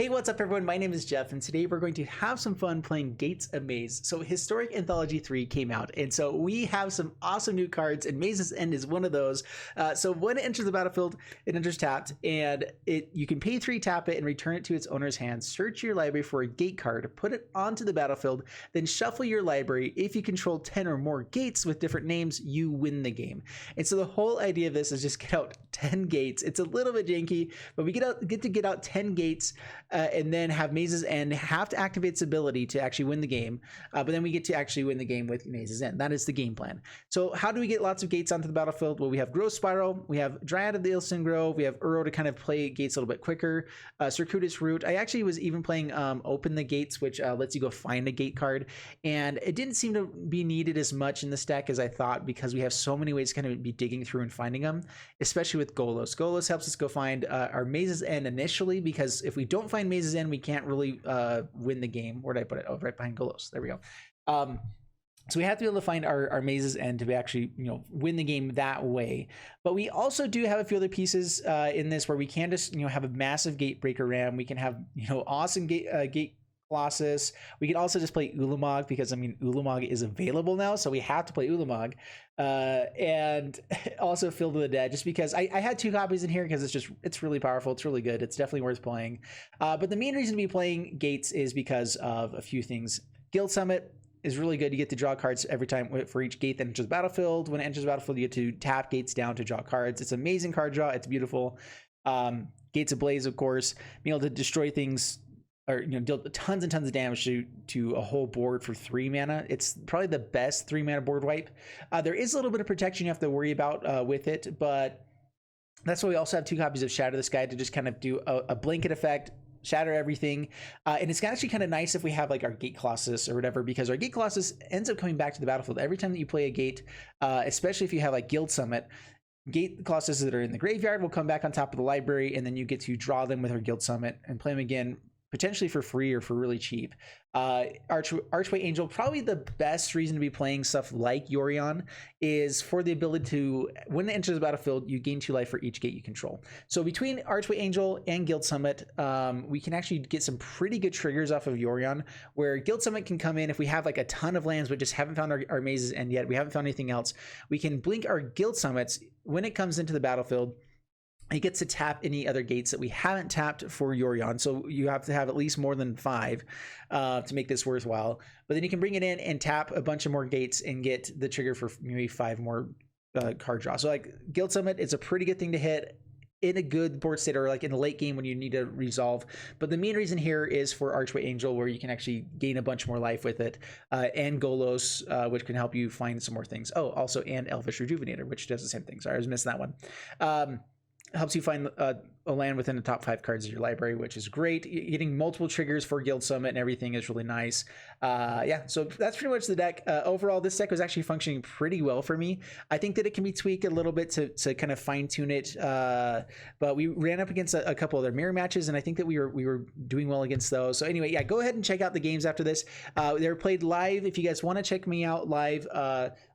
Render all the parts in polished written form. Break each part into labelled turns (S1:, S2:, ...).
S1: Hey, what's up everyone? My name is Jeff, and today we're going to have some fun playing Gates of Maze. So Historic Anthology 3 came out, and so we have some awesome new cards, and Maze's End is one of those. So when it enters the battlefield, it enters tapped, and you can pay 3, tap it, and return it to its owner's hand. Search your library for a gate card, put it onto the battlefield, then shuffle your library. If you control 10 or more gates with different names, you win the game. And so the whole idea of this is just get out 10 gates. It's a little bit janky, but we get to get out 10 gates, and then have Maze's End have to activate its ability to actually win the game. But then we get to actually win the game with Maze's End. That is the game plan. So how do we get lots of gates onto the battlefield? Well, we have Growth Spiral, we have Dryad of the Ilson Grove, we have Uro to kind of play gates a little bit quicker, Circuitous Route. I actually was even playing Open the Gates, which lets you go find a gate card. And it didn't seem to be needed as much in this deck as I thought, because we have so many ways to kind of be digging through and finding them, especially with Golos. Golos helps us go find our Maze's End initially, because if we don't find Maze's End, we can't really win the game. Where did I put it? Oh, right behind Golos. There we go. So we have to be able to find our Maze's End to actually, win the game that way. But we also do have a few other pieces in this where we can just, have a massive Gatebreaker Ram. We can have, awesome gate Colossus. We can also just play Ulamog, because Ulamog is available now, so we have to play Ulamog. And also Field of the Dead, just because I had 2 copies in here, because it's really powerful. It's really good. It's definitely worth playing. But the main reason to be playing Gates is because of a few things. Guild Summit is really good. You get to draw cards every time for each gate that enters the battlefield. When it enters the battlefield, you get to tap gates down to draw cards. It's amazing card draw. It's beautiful. Gates Ablaze, of course, being able to destroy things, or deal tons and tons of damage to a whole board for 3 mana. It's probably the best 3 mana board wipe. There is a little bit of protection you have to worry about with it, but that's why we also have 2 copies of Shatter the Sky to just kind of do a blanket effect, shatter everything. And it's actually kind of nice if we have like our Gate Colossus or whatever, because our Gate Colossus ends up coming back to the battlefield every time that you play a gate, especially if you have like Guild Summit. Gate Colossuses that are in the graveyard will come back on top of the library, and then you get to draw them with our Guild Summit and play them again, potentially for free or for really cheap. Archway Angel, probably the best reason to be playing stuff like Yorion is for the ability to, when it enters the battlefield, you gain 2 life for each gate you control. So between Archway Angel and Guild Summit, we can actually get some pretty good triggers off of Yorion, where Guild Summit can come in if we have like a ton of lands but just haven't found our Maze's End yet. We haven't found anything else. We can blink our Guild Summits when it comes into the battlefield. It gets to tap any other gates that we haven't tapped for Yorion. So you have to have at least more than 5 to make this worthwhile. But then you can bring it in and tap a bunch of more gates and get the trigger for maybe 5 more card draw. So like Guild Summit, it's a pretty good thing to hit in a good board state, or like in the late game when you need to resolve. But the main reason here is for Archway Angel, where you can actually gain a bunch more life with it, and Golos, which can help you find some more things. Oh, also, and Elvish Rejuvenator, which does the same thing. Sorry, I was missing that one. Helps you find a land within the top 5 cards of your library, which is great. Getting multiple triggers for Guild Summit and everything is really nice. Yeah, so that's pretty much the deck. Overall, this deck was actually functioning pretty well for me. I think that it can be tweaked a little bit to kind of fine tune it, but we ran up against a couple other mirror matches, and I think that we were doing well against those. So anyway, yeah, go ahead and check out the games after this. They're played live. If you guys want to check me out live,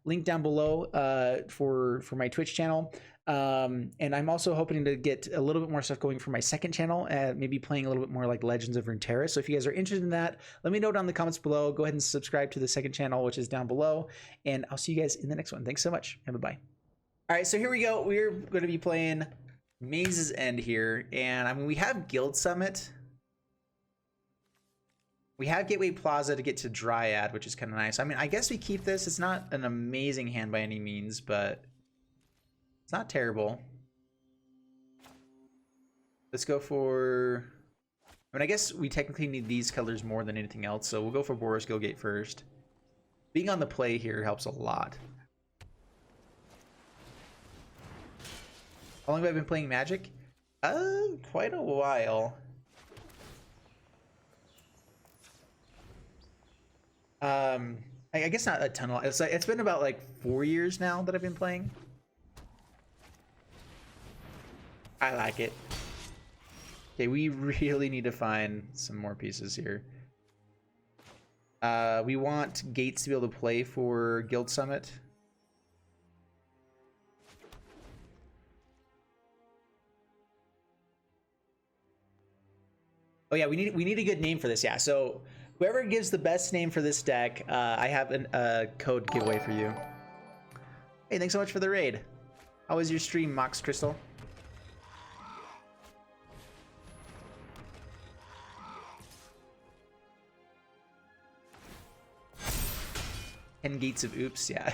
S1: link down below for my Twitch channel. And I'm also hoping to get a little bit more stuff going for my second channel, maybe playing a little bit more like Legends of Runeterra. So if you guys are interested in that, let me know down in the comments below. Go ahead and subscribe to the second channel, which is down below, and I'll see you guys in the next one. Thanks so much, and bye-bye. All right, so here we go. We're going to be playing Maze's End here, and we have Guild Summit. We have Gateway Plaza to get to Dryad, which is kind of nice. I guess we keep this. It's not an amazing hand by any means, but it's not terrible. Let's go for... I guess we technically need these colors more than anything else, so we'll go for Boros Gilgate first. Being on the play here helps a lot. How long have I been playing Magic? Quite a while. I guess not a ton. It's been about like 4 years now that I've been playing. I like it. Okay, we really need to find some more pieces here. We want gates to be able to play for Guild Summit. Oh yeah, we need a good name for this. Yeah, so whoever gives the best name for this deck, I have a code giveaway for you. Hey, thanks so much for the raid. How was your stream, Mox Crystal? And Gates of Oops, yeah.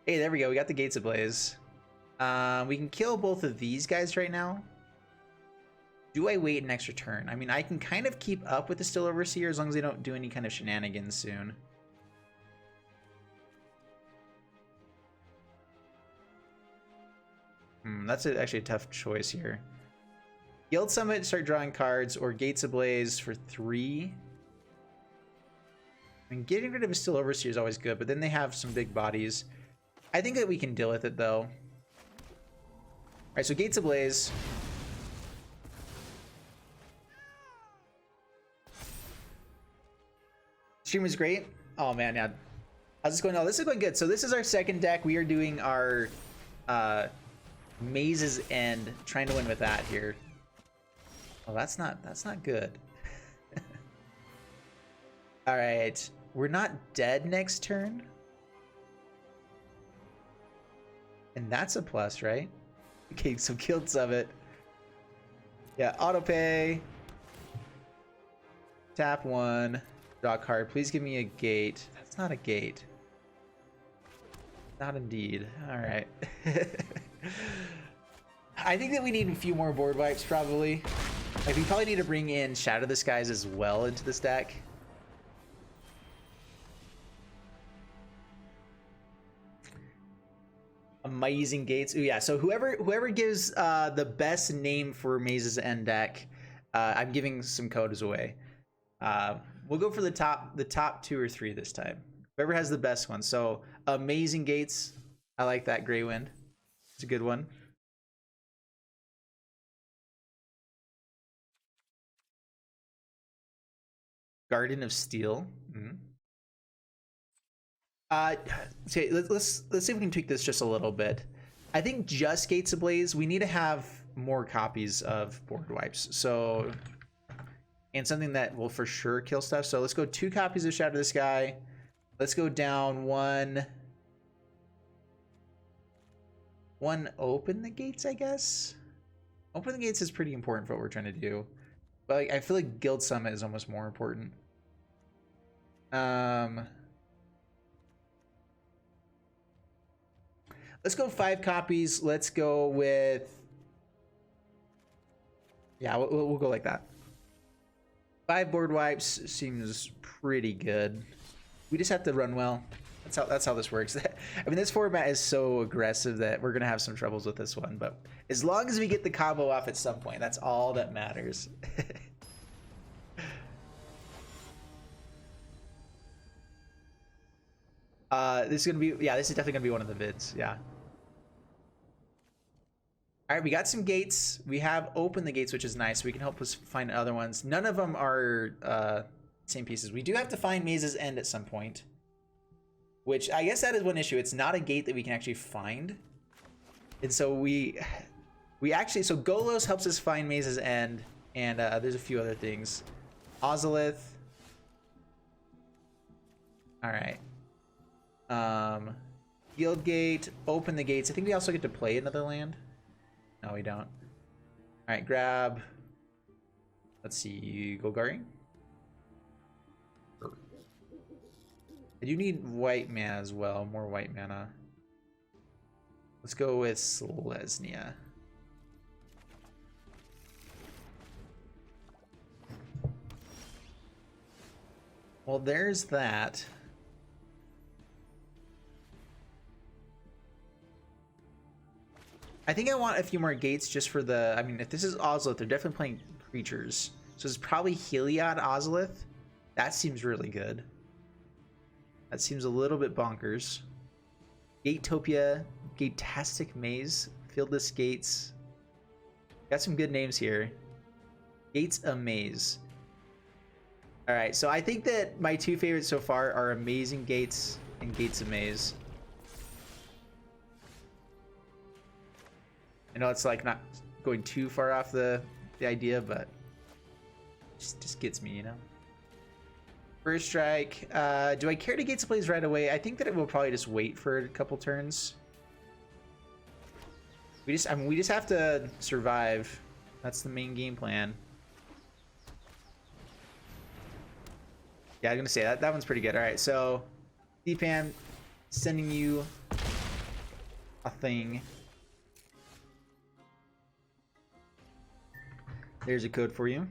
S1: Hey, there we go. We got the Gates Ablaze. We can kill both of these guys right now. Do I wait an extra turn? I mean, I can kind of keep up with the Still Overseer as long as they don't do any kind of shenanigans soon. That's actually a tough choice here. Guild Summit, start drawing cards, or Gates Ablaze for 3. I mean, getting rid of a Still Overseer is always good, but then they have some big bodies. I think that we can deal with it, though. All right, so Gates Ablaze. Stream was great. Oh, man, yeah. How's this going? Oh, this is going good. So this is our second deck. We are doing our Maze's End, trying to win with that here. Oh, that's not good. All right, we're not dead next turn, and that's a plus, right? Okay, so Guild Summit. Yeah, auto pay. Tap 1, draw a card. Please give me a gate. That's not a gate. Not indeed. All right. I think that we need a few more board wipes, probably. Like, we probably need to bring in Shadow the Skies as well into this deck. Amazing Gates. Ooh, yeah, so whoever gives the best name for Maze's End deck, I'm giving some codes away. We'll go for the top 2 or 3 this time. Whoever has the best one. So Amazing Gates. I like that. Grey Wind. It's a good one. Garden of Steel. Okay, let's see if we can tweak this just a little bit. I think just Gates Ablaze, we need to have more copies of board wipes. So, and something that will for sure kill stuff. So let's go 2 copies of Shadow the Sky. Let's go down 1 Open the Gates, I guess. Open the Gates is pretty important for what we're trying to do. But like, I feel like Guild Summit is almost more important. Let's go 5 copies. Let's go with... Yeah, we'll go like that. 5 board wipes seems pretty good. We just have to run well. That's how this works. I mean, this format is so aggressive that we're gonna have some troubles with this one. But as long as we get the combo off at some point, that's all that matters. This is gonna be, yeah, this is definitely gonna be one of the vids. Yeah. All right, we got some gates. We have opened the gates, which is nice. We can help us find other ones. None of them are same pieces. We do have to find Maze's End at some point, which I guess that is one issue. It's not a gate that we can actually find, and so we actually, so Golos helps us find Maze's End, and there's a few other things. Ozolith. All right. Guild Gate, open the gates. I think we also get to play another land. No, we don't. All right, grab. Let's see, Golgari. I do need white mana as well, more white mana. Let's go with Selesnya. Well, there's that. I think I want a few more gates just for the... I mean, if this is Ozolith, they're definitely playing creatures. So it's probably Heliod Ozolith. That seems really good. That seems a little bit bonkers. Gatopia, Gatastic Maze, Fieldless Gates. Got some good names here. Gates a Maze. All right, so I think that my 2 favorites so far are Amazing Gates and Gates a Maze. I know it's like not going too far off the idea, but Just gets me, you know. First strike. Do I care to Gates of Blaze right away? I think that it will probably just wait for a couple turns. We just have to survive. That's the main game plan. Yeah, I'm gonna say that one's pretty good. All right, so DPAM sending you a thing. There's a code for you.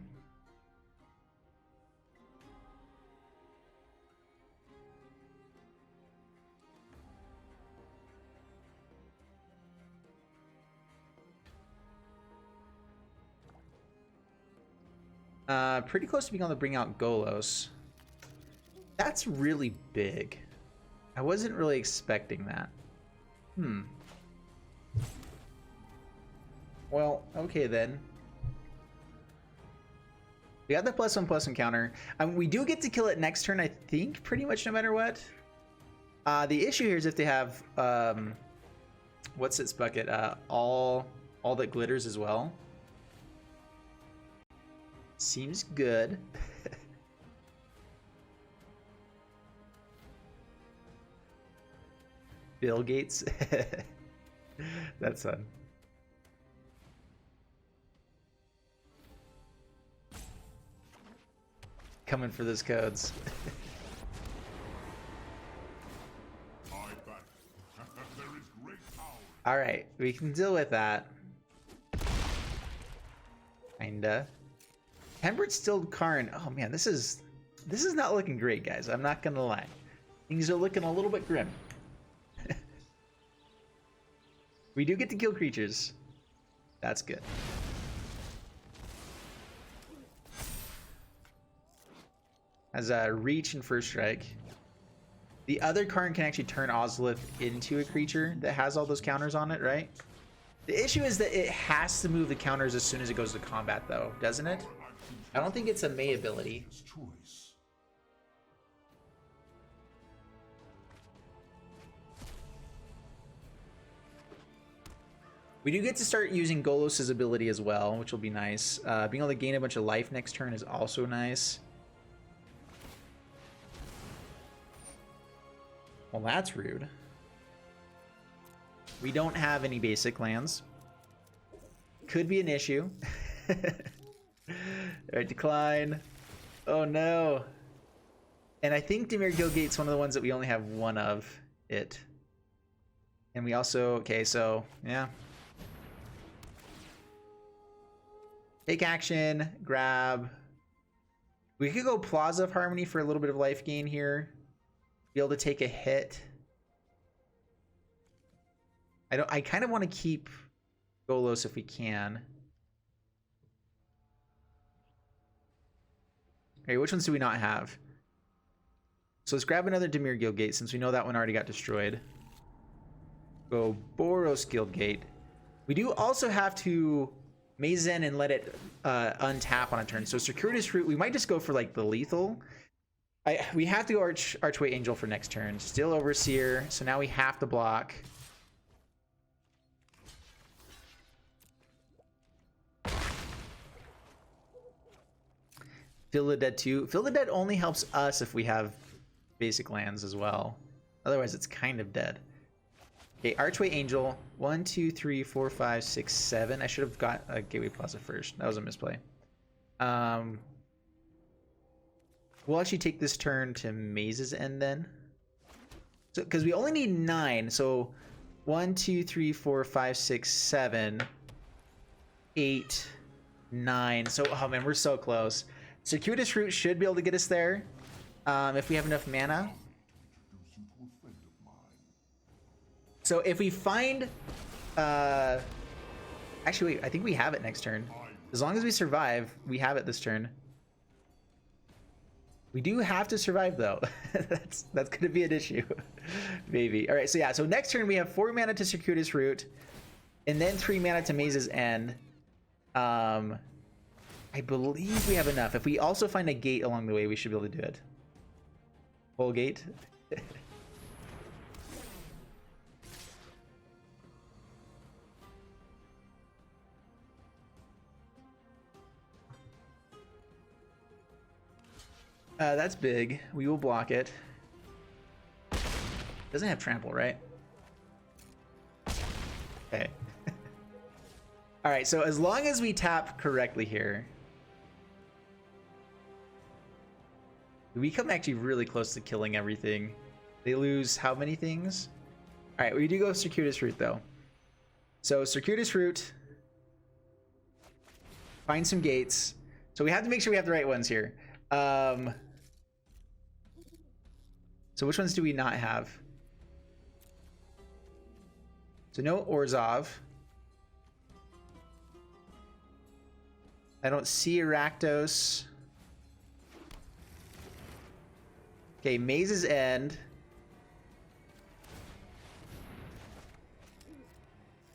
S1: Pretty close to being able to bring out Golos. That's really big. I wasn't really expecting that. Well, okay then. We got the +1/+1 counter. We do get to kill it next turn, I think, pretty much no matter what. The issue here is if they have what's its bucket? All that glitters as well. Seems good. Bill Gates. That's fun. Coming for those codes. All right, we can deal with that. Kinda. Tempered Stilled Karn. Oh man, this is not looking great, guys. I'm not gonna lie. Things are looking a little bit grim. We do get to kill creatures. That's good. As a reach and first strike. The other Karn can actually turn Ozolith into a creature that has all those counters on it, right? The issue is that it has to move the counters as soon as it goes to combat, though, doesn't it? I don't think it's a May ability. We do get to start using Golos' ability as well, which will be nice. Being able to gain a bunch of life next turn is also nice. Well, that's rude. We don't have any basic lands. Could be an issue. Alright, decline. Oh no. And I think Dimir Gilgate's one of the ones that we only have one of it. And we also, okay, so, yeah. Take action, grab. We could go Plaza of Harmony for a little bit of life gain here. Be able to take a hit. I kind of want to keep Golos if we can. Okay, which ones do we not have? So let's grab another Dimir Guildgate since we know that one already got destroyed. Go Boros Guildgate. We do also have to Mazen and let it untap on a turn. So Circuitous Route, we might just go for like the lethal. We have to go Archway Angel for next turn. Still Overseer, so now we have to block. Fill the Dead 2. Fill the Dead only helps us if we have basic lands as well. Otherwise, it's kind of dead. Okay, Archway Angel. 1, 2, 3, 4, 5, 6, 7. I should have got a Gateway Plaza first. That was a misplay. We'll actually take this turn to Maze's End then. So, because we only need 9. So 1, 2, 3, 4, 5, 6, 7, 8, 9. So, oh man, we're so close. Circuitous Route should be able to get us there if we have enough mana. So if we find... actually, wait, I think we have it next turn. As long as we survive, we have it this turn. We do have to survive, though. that's going to be an issue. Maybe. All right, so yeah, so next turn we have 4 mana to Circuitous Route, and then 3 mana to Maze's End. I believe we have enough. If we also find a gate along the way, we should be able to do it. Full gate. That's big. We will block it. Doesn't have trample, right? Okay. All right, so as long as we tap correctly here, we come actually really close to killing everything. They lose how many things? All right, we do go Circuitous Route though. So Circuitous Route, find some gates. So we have to make sure we have the right ones here. So which ones do we not have? So no Orzhov. I don't see Rakdos. Okay, Maze's End.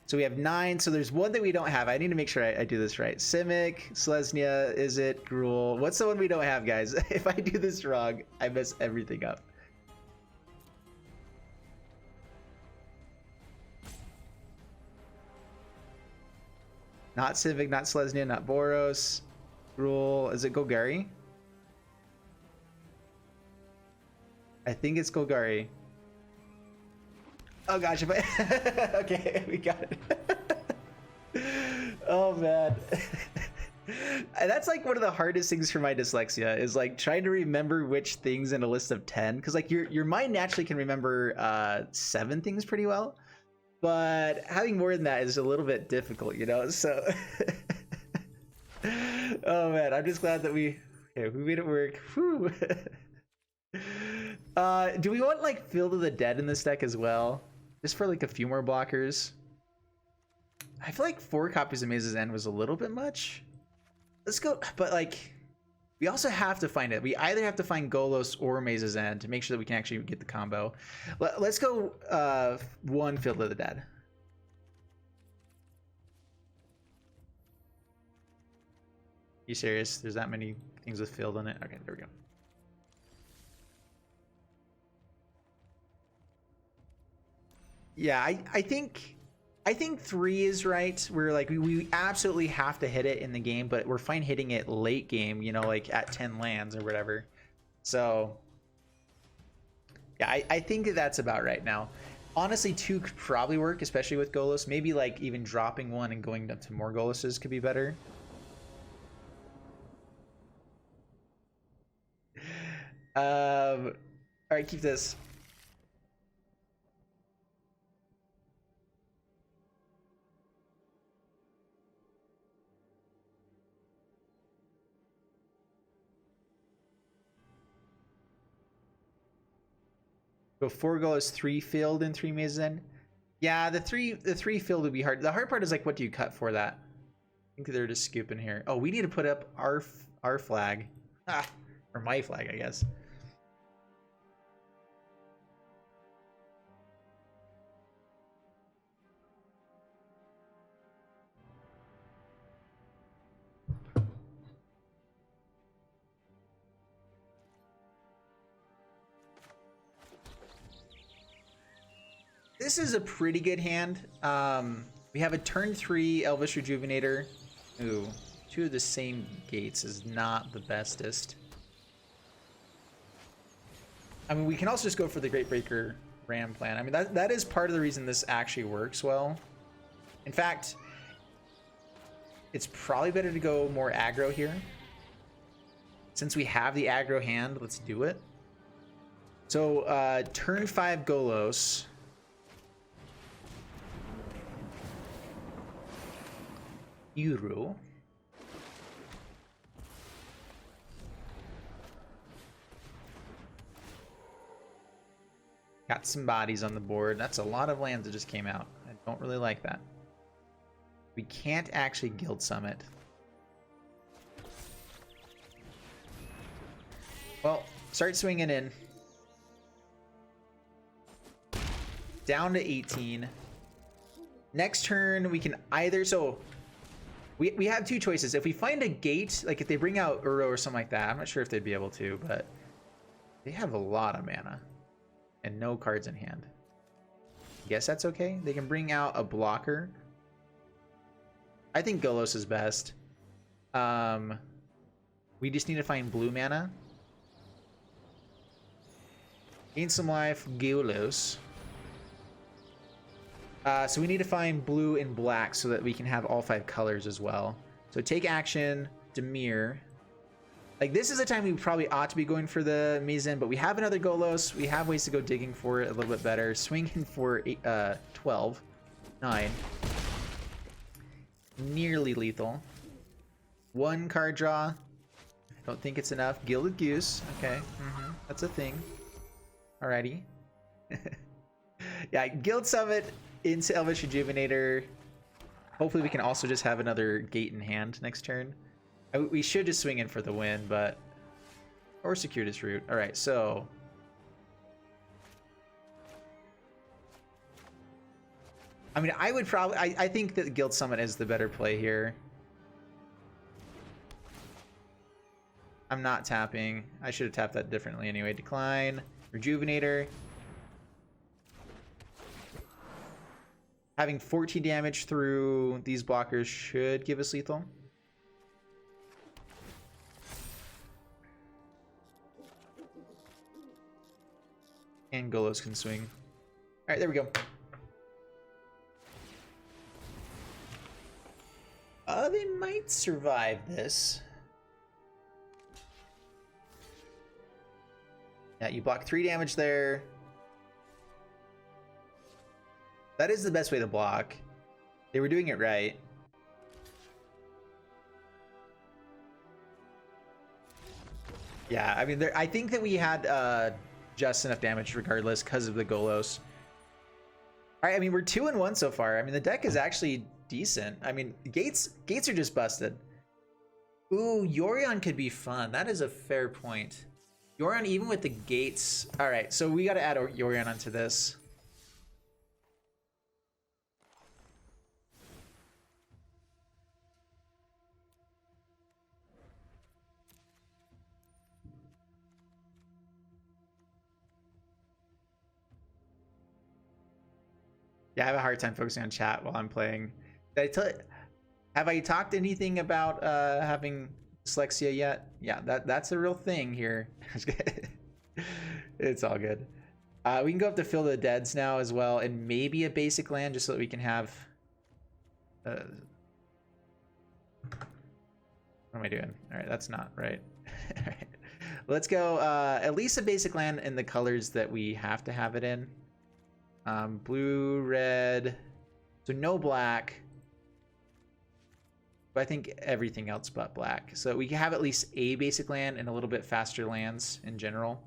S1: So we have 9. So there's one that we don't have. I need to make sure I do this right. Simic, Selesnya, is it Gruul? What's the one we don't have, guys? If I do this wrong, I mess everything up. Not Simic, not Selesnya, not Boros. Gruul, is it Golgari? I think it's Golgari. Oh gosh, if I okay, we got it. Oh man. And that's like one of the hardest things for my dyslexia is like trying to remember which things in a list of 10, because like your mind naturally can remember 7 things pretty well, but having more than that is a little bit difficult, you know. So oh man, I'm just glad that we made it work. Whew. Do we want like Field of the Dead in this deck as well? Just for like a few more blockers. I feel like 4 copies of Maze's End was a little bit much. Let's go, but like we also have to find it. We either have to find Golos or Maze's End to make sure that we can actually get the combo. Let's go 1 Field of the Dead. You serious? There's that many things with Field on it? Okay, there we go. Yeah, I think 3 is right. We're like we absolutely have to hit it in the game, but we're fine hitting it late game, you know, like at 10 lands or whatever. So yeah, I think that's about right now. Honestly, 2 could probably work, especially with Golos. Maybe like even dropping 1 and going up to more Goloses could be better. All right, keep this. Go 4 Golos, 3 Field, and 3 Maze's End. Yeah, the three Field would be hard. The hard part is like, what do you cut for that? I think they're just scooping here. Oh, we need to put up our flag, or my flag, I guess. This is a pretty good hand. We have a turn 3 Elvish Rejuvenator. Ooh, 2 of the same gates is not the bestest. I mean, we can also just go for the Gatebreaker Ram plan. I mean, that is part of the reason this actually works well. In fact, it's probably better to go more aggro here. Since we have the aggro hand, let's do it. So, turn 5 Golos. Euro. Got some bodies on the board. That's a lot of lands that just came out. I don't really like that. We can't actually Guild Summit. Well, start swinging in. Down to 18. Next turn, we can either... So, we have 2 choices. If we find a gate, like if they bring out Uro or something like that, I'm not sure if they'd be able to, but they have a lot of mana and no cards in hand. I guess that's okay. They can bring out a blocker. I think Golos is best. We just need to find blue mana. Gain some life, Golos. So we need to find blue and black so that we can have all 5 colors as well. So take action, Demir. Like, this is the time we probably ought to be going for the Emisizzle, but we have another Golos. We have ways to go digging for it a little bit better. Swinging for 12. 9. Nearly lethal. 1 card draw. Don't think it's enough. Gilded Goose. Okay. That's a thing. Alrighty. Yeah, Guild Summit into Elvish Rejuvenator. Hopefully we can also just have another gate in hand next turn. We should just swing in for the win, but... Or Circuitous Route. Alright, so... I mean, I would probably... I think that Guild Summit is the better play here. I'm not tapping. I should have tapped that differently anyway. Decline. Rejuvenator. Having 14 damage through these blockers should give us lethal. And Golos can swing. Alright, there we go. They might survive this. Yeah, you block 3 damage there. That is the best way to block. They were doing it right. Yeah, I mean, I think that we had just enough damage regardless because of the Golos. All right, I mean, we're 2-1 so far. I mean, the deck is actually decent. I mean, gates are just busted. Ooh, Yorion could be fun. That is a fair point. Yorion, even with the gates. All right, so we got to add Yorion onto this. Yeah, I have a hard time focusing on chat while I'm playing. Have I talked anything about having dyslexia yet? Yeah, that's a real thing here. It's all good. We can go up to Fill the Deads now as well, and maybe a basic land just so that we can have... what am I doing? All right, that's not right. All right. Let's go at least a basic land in the colors that we have to have it in. Blue, red, so no black, but I think everything else but black. So we can have at least a basic land and a little bit faster lands in general.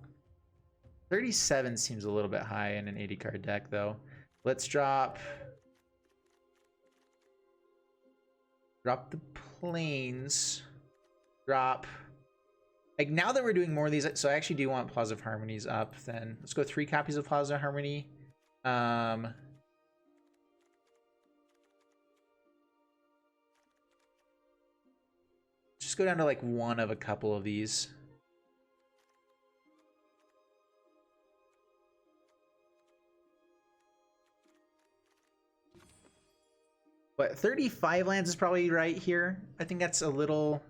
S1: 37 seems a little bit high in an 80 card deck though. Let's drop the plains, like now that we're doing more of these, so I actually do want Plaza of Harmonies up then. Let's go 3 copies of Plaza of Harmony. Just go down to like 1 of a couple of these. But 35 lands is probably right here. I think that's a little...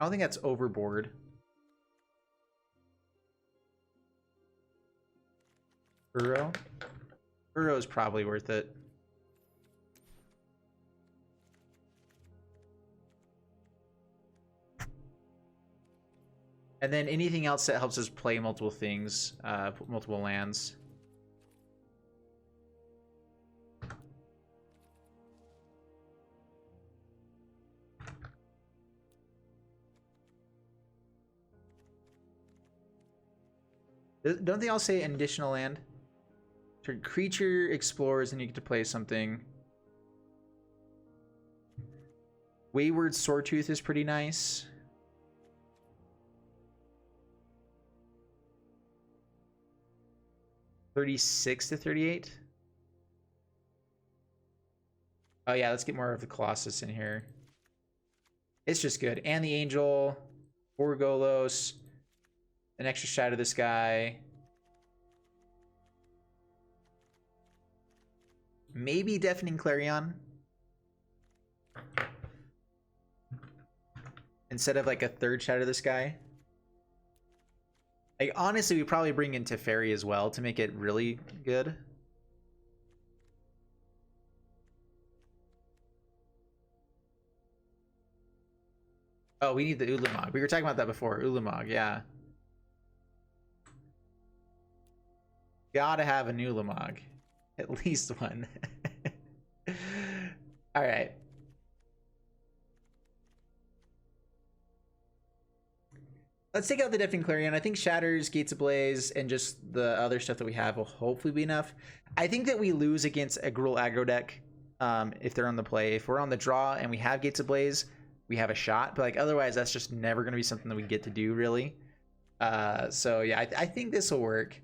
S1: I don't think that's overboard. Burrow? Burrow is probably worth it. And then anything else that helps us play multiple things, multiple lands. Don't they all say an additional land? Turn creature explores and you get to play something. Wayward Sawtooth is pretty nice. $36 to $38. Oh yeah, let's get more of the Colossus in here. It's just good. And the Angel, 4 Golos, an extra shot of this guy. Maybe Deafening Clarion. Instead of like a 3rd shot of this guy. Like, honestly, we probably bring in Teferi as well to make it really good. Oh, we need the Ulamog. We were talking about that before. Ulamog, yeah. Gotta have a new Ulamog. At least one. All right. Let's take out the Deafening Clarion. I think Shatters, Gates Ablaze, and just the other stuff that we have will hopefully be enough. I think that we lose against a Gruul aggro deck if they're on the play. If we're on the draw and we have Gates Ablaze, we have a shot. But like otherwise, that's just never going to be something that we get to do, really. So yeah, I think this will work.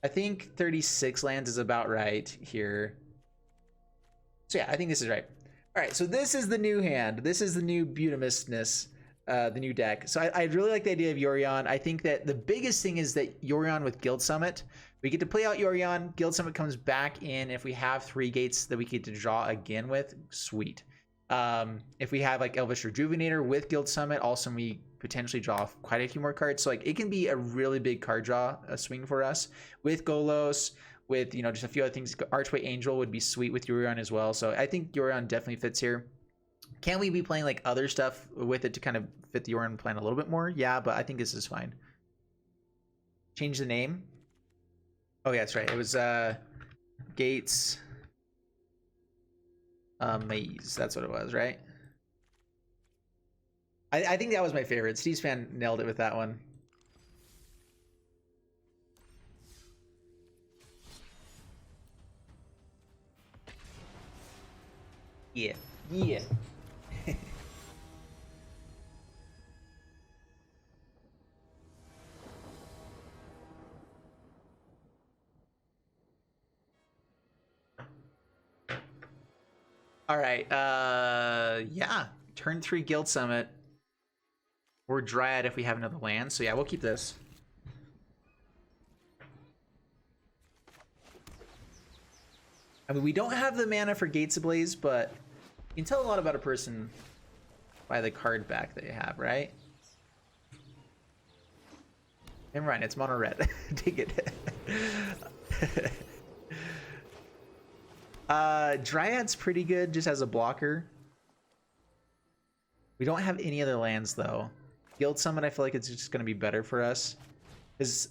S1: I think 36 lands is about right here. So yeah, I think this is right. All right, so this is the new hand. This is the new Beautimusness. The new deck. So I really like the idea of Yorion. I think that the biggest thing is that Yorion with Guild Summit, we get to play out Yorion. Guild Summit comes back in. If we have 3 gates that we get to draw again with, sweet. If we have like Elvish Rejuvenator with Guild Summit, also we potentially draw quite a few more cards. So like it can be a really big card draw, a swing for us with Golos, with just a few other things. Archway Angel would be sweet with Yorion as well. So I think Yorion definitely fits here. Can we be playing like other stuff with it to kind of fit the Yorion plan a little bit more? Yeah, but I think this is fine. Change the name. Oh yeah, that's right. It was Gates Maze. That's what it was, right? I think that was my favorite. Steve's fan nailed it with that one. Yeah. Yeah. All right. Yeah. Turn 3 Guild Summit. Or Dryad if we have another land. So yeah, we'll keep this. I mean, we don't have the mana for Gates Ablaze, but you can tell a lot about a person by the card back that you have, right? And right, it's mono red. Take it. Dryad's pretty good just as a blocker. We don't have any other lands though. Guild Summit, I feel like it's just going to be better for us. So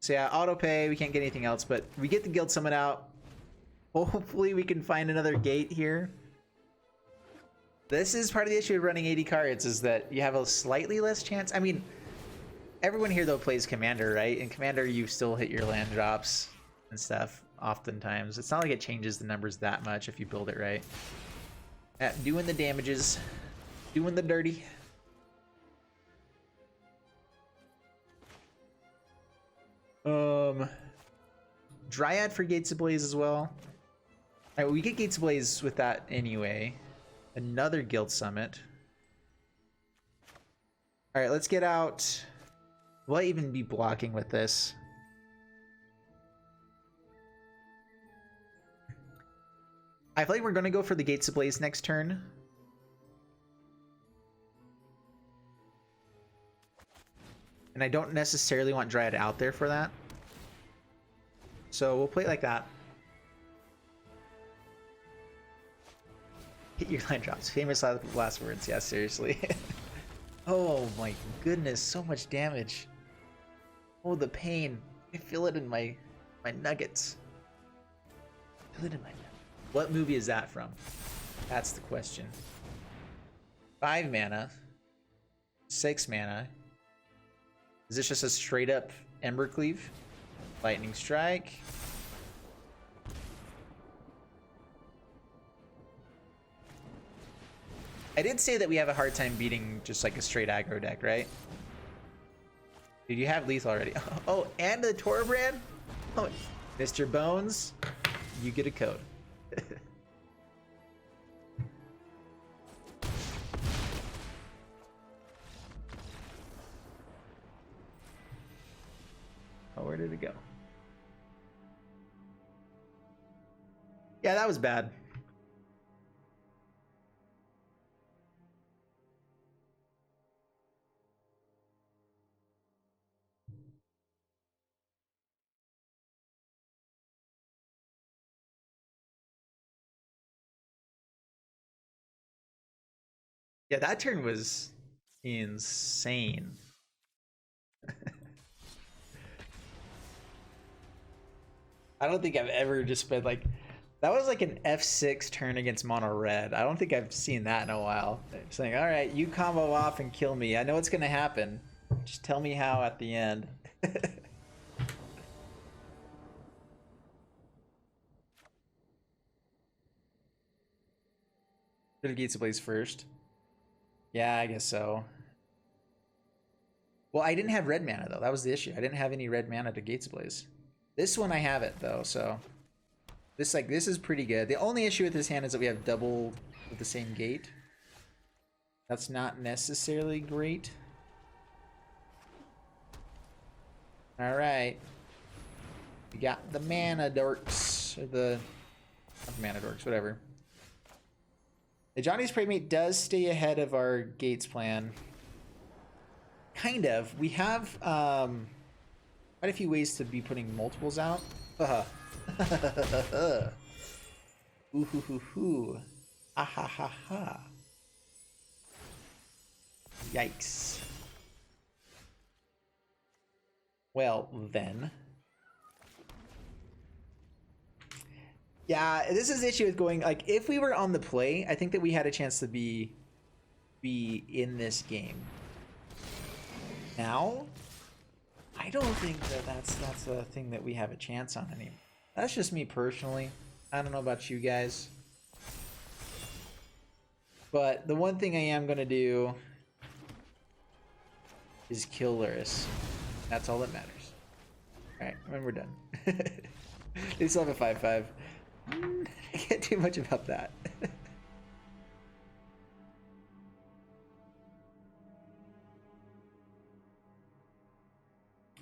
S1: yeah, auto pay, we can't get anything else, but we get the Guild Summit out. Hopefully we can find another gate here. This is part of the issue of running 80 cards, is that you have a slightly less chance. I mean, everyone here though plays Commander, right? In Commander, you still hit your land drops and stuff oftentimes. It's not like it changes the numbers that much if you build it right. Doing the damages, doing the dirty. Dryad for Gates Ablaze as well. All right, we get Gates Ablaze with that anyway. Another Guild Summit. All right, let's get out. Will I even be blocking with this? I feel like we're going to go for the Gates Ablaze next turn. And I don't necessarily want Dryad out there for that. So we'll play it like that. Hit your line drops. Famous last words. Yeah, seriously. Oh my goodness, so much damage. Oh, the pain. I feel it in my nuggets. I feel it in my nuggets. What movie is that from? That's the question. 5 mana. 6 mana. Is this just a straight up Embercleave? Lightning Strike. I did say that we have a hard time beating just like a straight aggro deck, right? Dude, you have lethal already. Oh, and the Torbrand? Oh, Mr. Bones, you get a code. Oh, where did it go? Yeah, that was bad. Yeah, that turn was insane. I don't think I've ever just been like, that was like an F6 turn against mono red. I don't think I've seen that in a while. Saying, all right, you combo off and kill me. I know what's gonna happen. Just tell me how at the end. Should have Gates Blaze first. Yeah, I guess so. Well, I didn't have red mana though. That was the issue. I didn't have any red mana to Gates Blaze. This one I have it though, so this is pretty good. The only issue with this hand is that we have double with the same gate. That's not necessarily great. All right, we got the mana dorks, or the not the mana dorks, whatever. The Johnny's Playmate does stay ahead of our Gates plan. Kind of. We have quite a few ways to be putting multiples out. Ooh hoo hoo hoo. Ah ha ha ha. Yikes. Well then. Yeah, this is the issue with going, like, if we were on the play, I think that we had a chance to be in this game. Now, I don't think that that's a thing that we have a chance on anymore. That's just me personally. I don't know about you guys. But the one thing I am going to do is kill Luris. That's all that matters. Alright, when we're done. They still have a 5/5. I can't do much about that.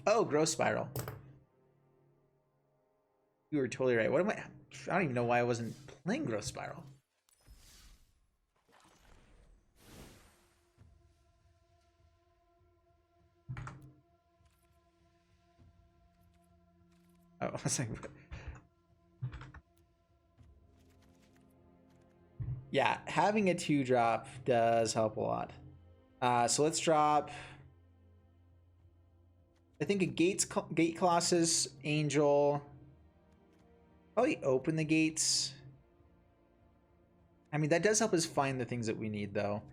S1: Oh, Growth Spiral. You were totally right. What am I don't even know why I wasn't playing Growth Spiral. Oh, I was like, yeah, having a 2-drop does help a lot. So let's drop, I think, a Gate Colossus, Angel. Probably open the gates. I mean, that does help us find the things that we need, though.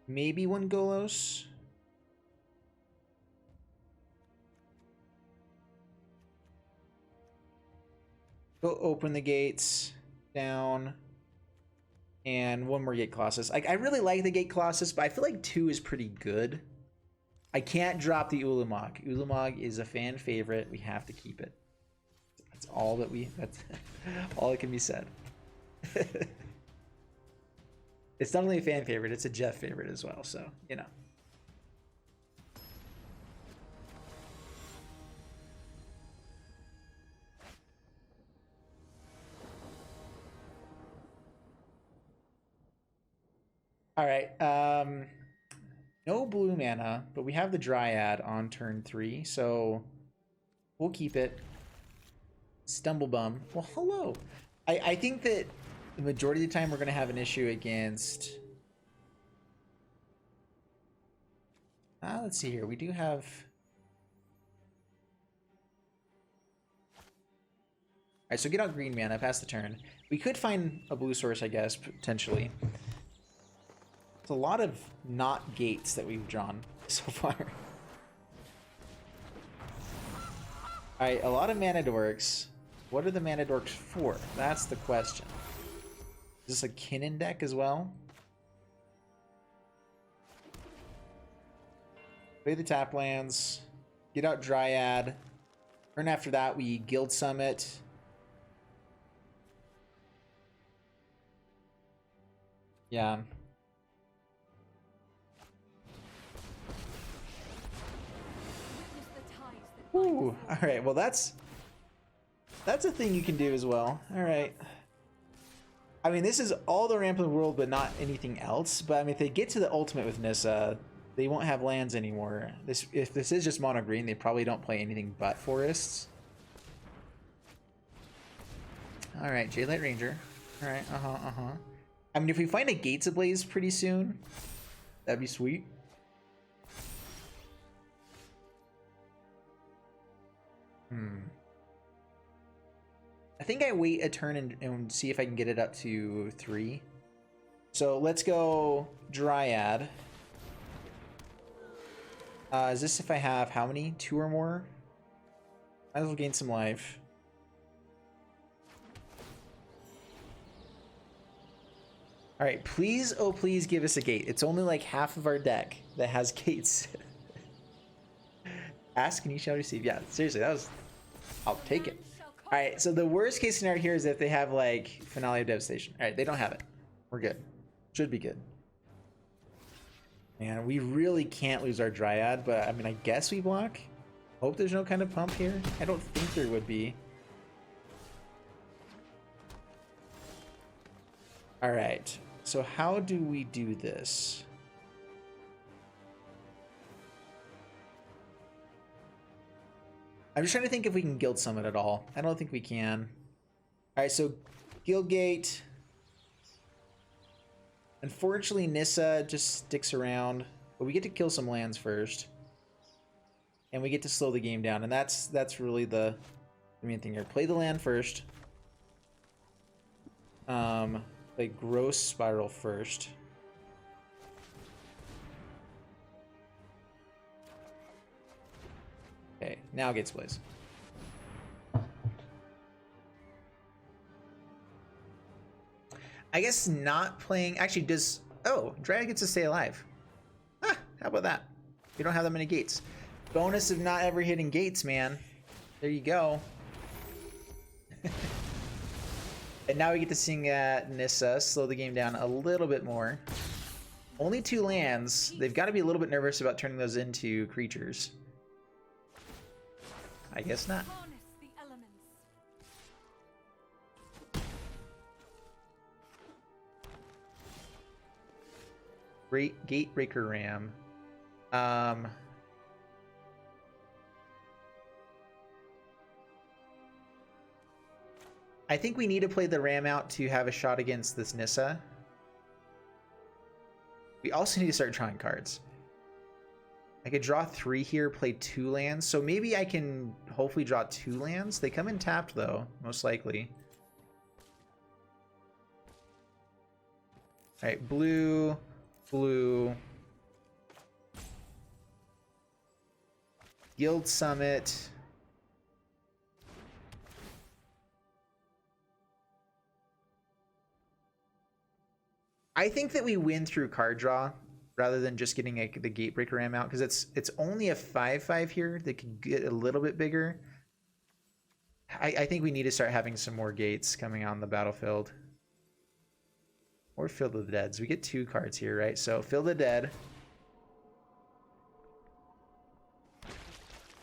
S1: Maybe one Golos. Go open the gates down. And one more Gate Colossus. I really like the Gate Colossus, but I feel like 2 is pretty good. I can't drop the Ulamog. Ulamog is a fan favorite. We have to keep it. That's all that that's all that can be said. It's not only a fan favorite, it's a Jeff favorite as well, so, you know. All right, no blue mana, but we have the Dryad on turn 3, so we'll keep it. Stumblebum. Well, hello. I think that the majority of the time we're going to have an issue against... let's see here. We do have... All right, so get out green mana, pass the turn. We could find a blue source, I guess, potentially. It's a lot of not gates that we've drawn so far. Alright, a lot of mana dorks. What are the mana dorks for? That's the question. Is this a Kinnan deck as well? Play the tap lands. Get out Dryad. Turn after that, we Guild Summit. Yeah. Ooh, all right. Well, that's a thing you can do as well. All right. I mean, this is all the ramp in the world, but not anything else. But I mean, if they get to the ultimate with Nissa, they won't have lands anymore. If this is just mono green, they probably don't play anything but forests. All right, Jaylight Ranger. All right, I mean, if we find a Gates Ablaze pretty soon, that'd be sweet. I think I wait a turn and see if I can get it up to 3. So let's go Dryad. Is this if I have how many? 2 or more? Might as well gain some life. All right, please, oh please give us a gate. It's only like half of our deck that has gates. Ask and you shall receive. Yeah, seriously, that was, I'll take it. All right, so the worst case scenario here is if they have like Finale of Devastation. All right, they don't have it. We're good. Should be good. Man, we really can't lose our Dryad, but I mean, I guess we block. Hope there's no kind of pump here. I don't think there would be. All right, so how do we do this? I'm just trying to think if we can Guild Summit at all. I don't think we can. All right, so Guildgate. Unfortunately, Nissa just sticks around, but we get to kill some lands first. And we get to slow the game down, and that's really the main thing here. Play the land first. Play Gross Spiral first. Okay, now Gates Blaze. I guess not playing... Actually, does... Oh, Dryad gets to stay alive. Ah, how about that? We don't have that many gates. Bonus of not ever hitting gates, man. There you go. And now we get to sing at Nissa, slow the game down a little bit more. Only 2 lands. They've got to be a little bit nervous about turning those into creatures. I guess not. Great Gatebreaker Ram. I think we need to play the Ram out to have a shot against this Nissa. We also need to start drawing cards. I could draw 3 here, play 2 lands. So maybe I can hopefully draw 2 lands. They come in tapped though, most likely. All right, blue, blue. Guild Summit. I think that we win through card draw rather than just getting the Gatebreaker Ram out, because it's only a 5/5 here that could get a little bit bigger. I think we need to start having some more gates coming on the battlefield. Or Field of the Deads. We get 2 cards here, right? So Field of the Dead.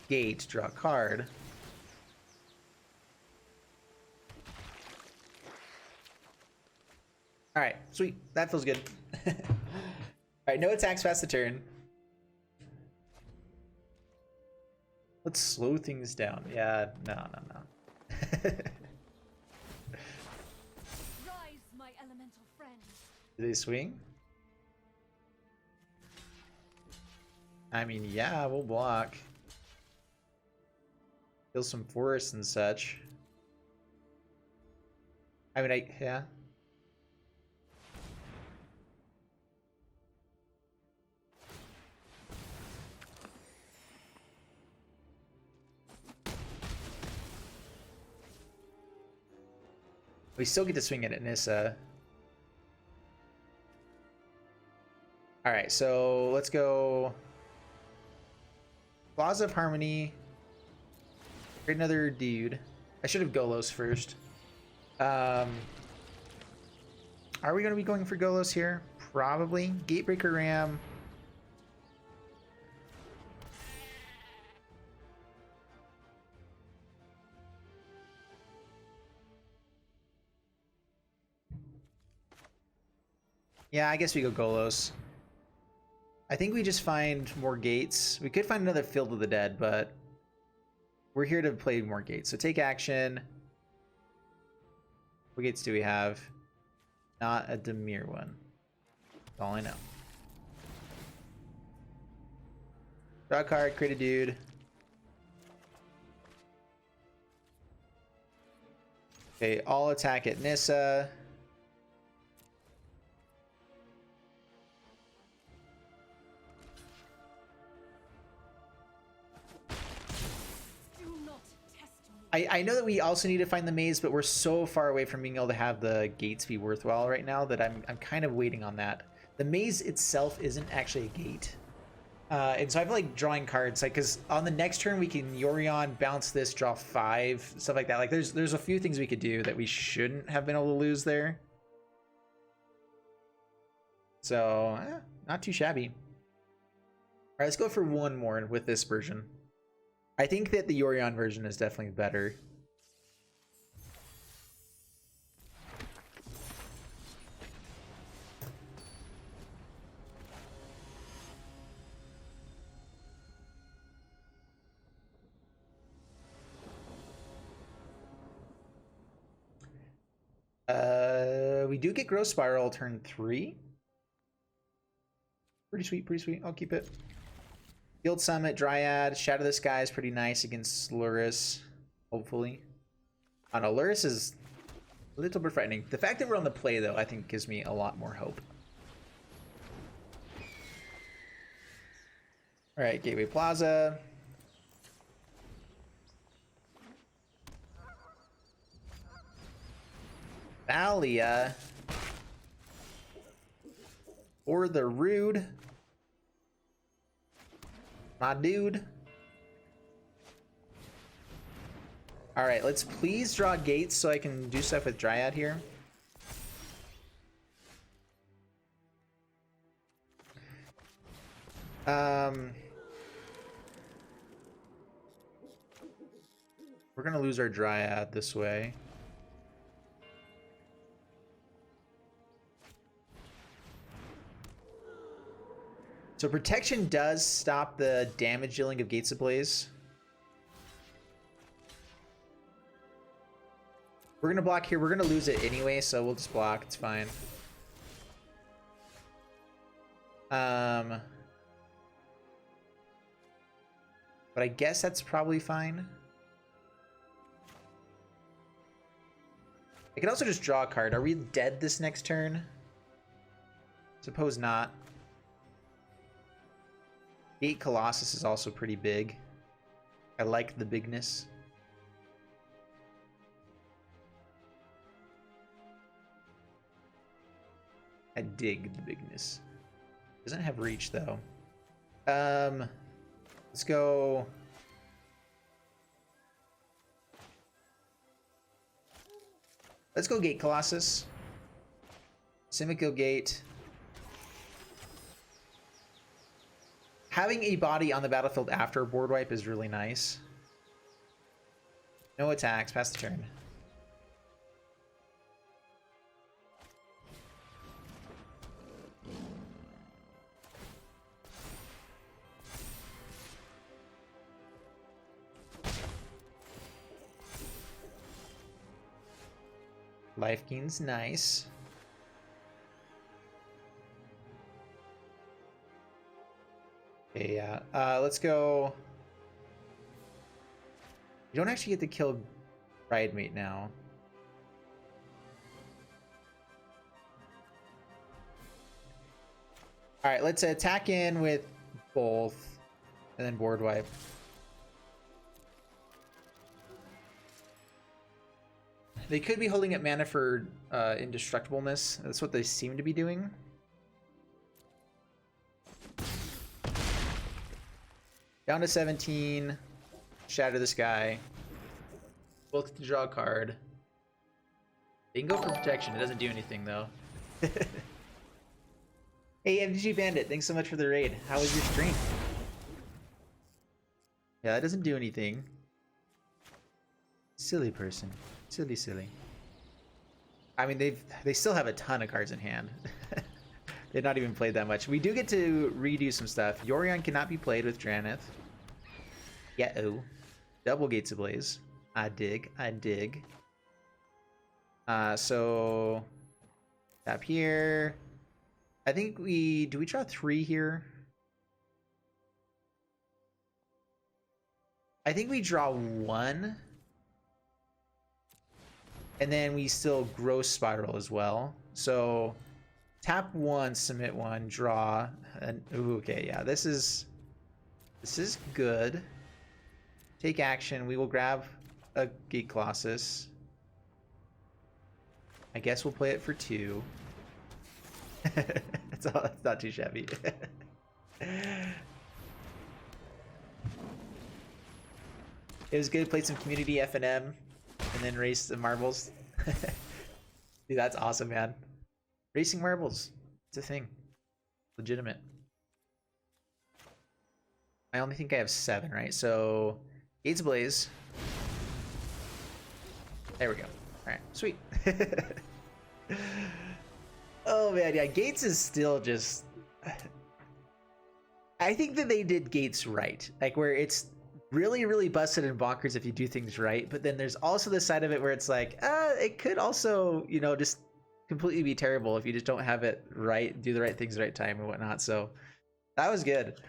S1: Gate, draw a card. All right, sweet. That feels good. All right, no attacks past the turn. Let's slow things down. Yeah, no.
S2: Rise, my elemental friend.
S1: Do they swing? I mean, yeah, we'll block. Kill some forests and such. I mean, yeah. We still get to swing it at Nissa. All right, so let's go Plaza of Harmony. Create another dude. I should have Golos first. Are we going to be going for Golos here? Probably. Gatebreaker Ram. Yeah, I guess we go Golos. I think we just find more gates. We could find another Field of the Dead, but we're here to play more gates. So take action. What gates do we have? Not a Demir one. That's all I know. Draw a card, create a dude. Okay, all attack at Nissa. I know that we also need to find the maze, but we're so far away from being able to have the gates be worthwhile right now that I'm kind of waiting on that. The maze itself isn't actually a gate. And so I feel like drawing cards, like, because on the next turn we can Yorion, bounce this, draw 5, stuff like that. Like there's a few things we could do that we shouldn't have been able to lose there. So, not too shabby. All right, let's go for one more with this version. I think that the Yorion version is definitely better. We do get Growth Spiral turn 3. Pretty sweet, pretty sweet. I'll keep it. Guild Summit, Dryad, Shadow the Sky is pretty nice against Luris, hopefully. I don't know, Luris is a little bit frightening. The fact that we're on the play, though, I think gives me a lot more hope. Alright, Gateway Plaza. Thalia. Or the Rude. My dude. Alright, let's please draw gates so I can do stuff with Dryad here. We're gonna lose our Dryad this way. So protection does stop the damage dealing of Gates Ablaze. We're gonna block here. We're gonna lose it anyway, so we'll just block. It's fine. But I guess that's probably fine. I can also just draw a card. Are we dead this next turn? Suppose not. Gate Colossus is also pretty big. I like the bigness. I dig the bigness. Doesn't have reach though. Let's go. Let's go Gate Colossus. Simico Gate. Having a body on the battlefield after a board wipe is really nice. No attacks, pass the turn. Life gain's nice. Okay, yeah. Let's go. You don't actually get to kill Bridemate now. Alright, let's attack in with both and then board wipe. They could be holding up mana for indestructibleness. That's what they seem to be doing. Down to 17. Shatter the Sky. Both to draw a card. They can go for protection. It doesn't do anything though. Hey MTG Bandit, thanks so much for the raid. How was your stream? Yeah, that doesn't do anything. Silly person. Silly. I mean, they still have a ton of cards in hand. They've not even played that much. We do get to redo some stuff. Yorion cannot be played with Draneth. Yeah-oh. Double Gates Ablaze. I dig. So tap here. I think we draw 3 here? I think we draw 1. And then we still gross spiral as well. So tap 1, submit 1, draw, and ooh, okay, yeah, this is good. Take action. We will grab a Gate Colossus. I guess we'll play it for 2. It's not too shabby. It was good to play some community F&M and then race the marbles. Dude, that's awesome, man. Racing marbles. It's a thing. Legitimate. I only think I have 7, right? So, Gates Blaze. There we go. Alright, sweet. Oh man, yeah, Gates is still just... I think that they did Gates right. Like, where it's really, really busted and bonkers if you do things right, but then there's also the side of it where it's like, it could also, you know, just completely be terrible if you just don't have it right, do the right things at the right time and whatnot. So that was good.